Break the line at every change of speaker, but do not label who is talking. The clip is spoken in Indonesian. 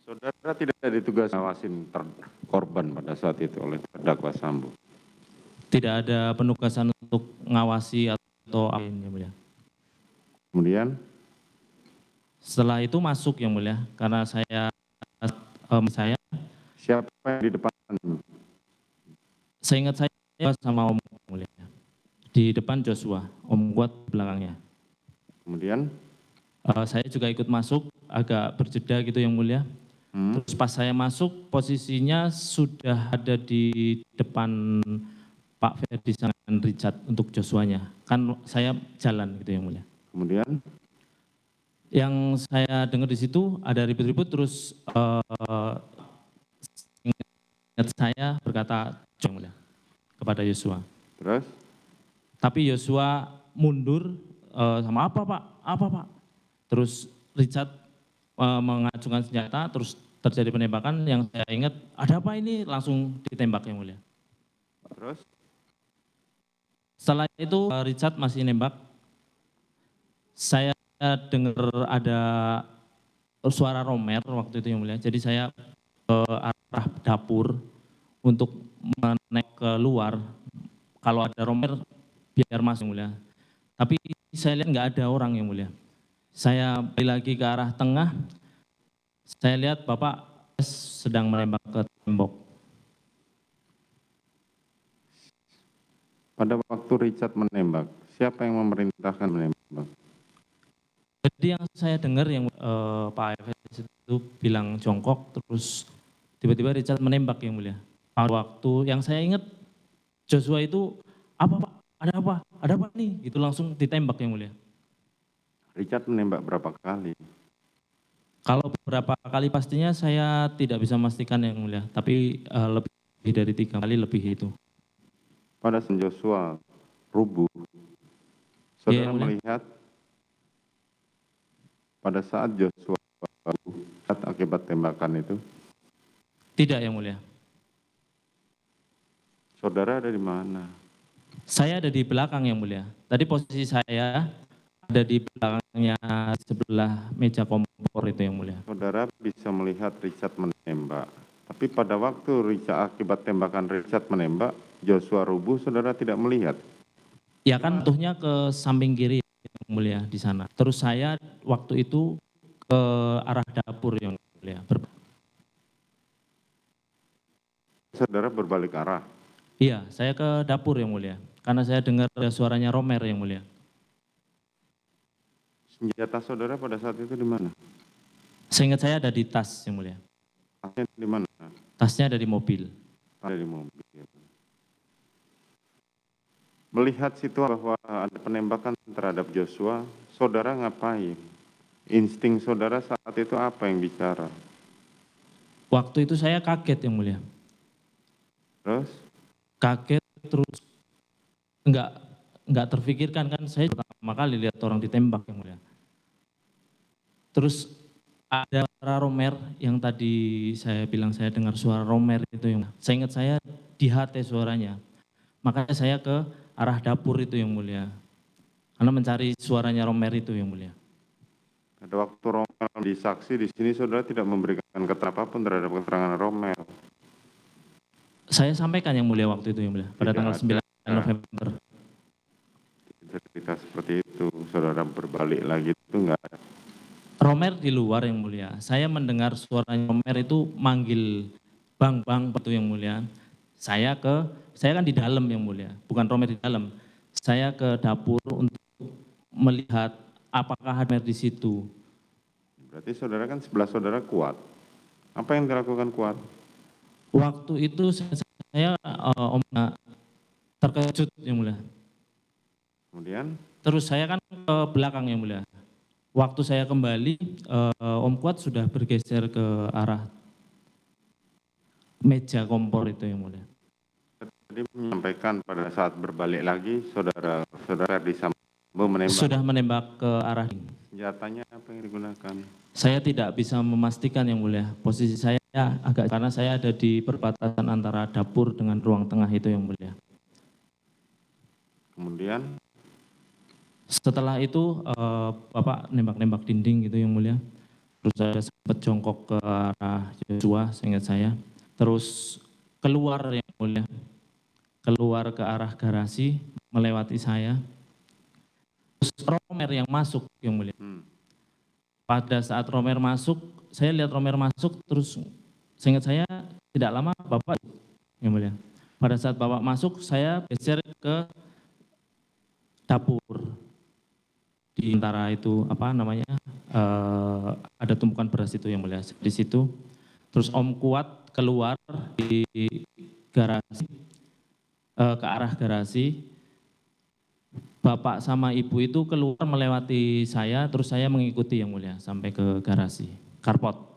Saudara tidak ditugas ngawasin korban pada saat itu oleh terdakwa Sambo.
Tidak ada penugasan untuk ngawasi atau apa yang mulia.
Kemudian
Setelah itu masuk yang mulia, karena saya
siapa yang di depan?
seingat saya sama Om yang mulia. Di depan Joshua, Om Kuat di belakangnya.
Kemudian
Saya juga ikut masuk, agak berjeda gitu yang mulia. Terus pas saya masuk, posisinya sudah ada di depan Pak Ferdi dengan Richard untuk Joshua-nya. Kan saya jalan gitu yang mulia.
Kemudian
Yang saya dengar di situ ada ribut-ribut, terus ingat saya berkata yang mulia kepada Yosua.
terus
Tapi Yosua mundur sama apa Pak? Apa Pak? Terus Richard mengacungkan senjata, terus terjadi penembakan. Yang saya ingat ada apa ini, langsung ditembak yang mulia.
terus
Setelah itu Richard masih nembak. Saya dengar ada suara Romer waktu itu yang mulia. Jadi saya ke arah dapur untuk menaik ke luar. Kalau ada Romer biar masuk yang mulia. Tapi saya lihat nggak ada orang yang mulia. Saya balik lagi ke arah tengah. Saya lihat Bapak sedang menembak ke tembok.
pada waktu Richard menembak, siapa yang memerintahkan menembak?
Jadi yang saya dengar yang Pak Efes itu bilang jongkok, terus tiba-tiba Richard menembak yang mulia. Waktu yang saya ingat Joshua itu, apa Pak? Ada apa? Ada apa nih? Itu langsung ditembak yang mulia.
Richard menembak berapa kali?
Kalau beberapa kali pastinya saya tidak bisa memastikan yang mulia, tapi lebih dari 3 kali lebih itu.
Pada saat Joshua rubuh,
Iya,
saudara
yang mulia.
melihat pada saat Joshua rubuh akibat tembakan itu,
Tidak yang mulia.
saudara ada di mana?
Saya ada di belakang yang mulia. Tadi posisi saya ada di belakangnya sebelah meja kompor itu yang mulia.
Saudara bisa melihat Richard menembak. Tapi pada waktu Richard akibat tembakan Richard menembak, Joshua rubuh, saudara tidak melihat.
Ya kan tuhnya ke samping kiri yang mulia di sana. Terus saya waktu itu ke arah dapur yang mulia.
Saudara berbalik arah.
Iya, saya ke dapur yang mulia. Karena saya dengar ada suaranya Romer yang mulia.
Senjata saudara pada saat itu di mana?
Seingat saya ada di tas yang mulia.
Tasnya di mana?
Tasnya ada di mobil.
Ada di mobil. Melihat situasi bahwa ada penembakan terhadap Joshua, saudara ngapain? Insting saudara saat itu apa yang bicara?
Waktu itu saya kaget yang mulia.
Terus?
Kaget, terus enggak terfikirkan, kan saya pertama kali lihat orang ditembak yang mulia. Terus ada suara Romer yang tadi saya bilang saya dengar suara Romer itu yang saya ingat saya di hati suaranya. Makanya saya ke arah dapur itu yang mulia. Karena mencari suaranya Romer itu yang mulia.
Pada waktu Romel disaksi di sini saudara tidak memberikan keterangan apapun terhadap keterangan Romel.
Saya sampaikan yang mulia waktu itu yang mulia pada tanggal 9 November.
Cerita seperti itu, saudara berbalik lagi itu enggak ada.
Romer di luar yang mulia. Saya mendengar suaranya Romer itu manggil bang itu yang mulia. Saya kan di dalam yang mulia, bukan Romer di dalam. Saya ke dapur untuk melihat apakah ada Romer di situ.
Berarti saudara kan sebelah saudara Kuat. Apa yang dilakukan Kuat?
Waktu itu saya terkejut yang mulia.
Kemudian?
Terus saya kan ke belakang yang mulia. Waktu saya kembali, Om Kuat sudah bergeser ke arah meja kompor itu yang mulia.
Tadi menyampaikan pada saat berbalik lagi, saudara Ferdi Sambo menembak.
Sudah menembak ke arah.
Senjatanya apa yang digunakan?
Saya tidak bisa memastikan yang mulia. Posisi saya agak karena saya ada di perbatasan antara dapur dengan ruang tengah itu yang mulia.
Kemudian?
Setelah itu Bapak nembak-nembak dinding gitu yang mulia. terus saya sempat jongkok ke arah Joshua, seingat saya. Terus keluar yang mulia, keluar ke arah garasi, melewati saya. Terus Romer yang masuk yang mulia. Pada saat Romer masuk, saya lihat Romer masuk, terus seingat saya tidak lama Bapak yang mulia. Pada saat Bapak masuk, saya geser ke dapur. Di antara itu apa namanya, ada tumpukan beras itu yang mulia di situ. Terus Om Kuat keluar di garasi, ke arah garasi. Bapak sama Ibu itu keluar melewati saya, terus saya mengikuti yang mulia sampai ke garasi, carport.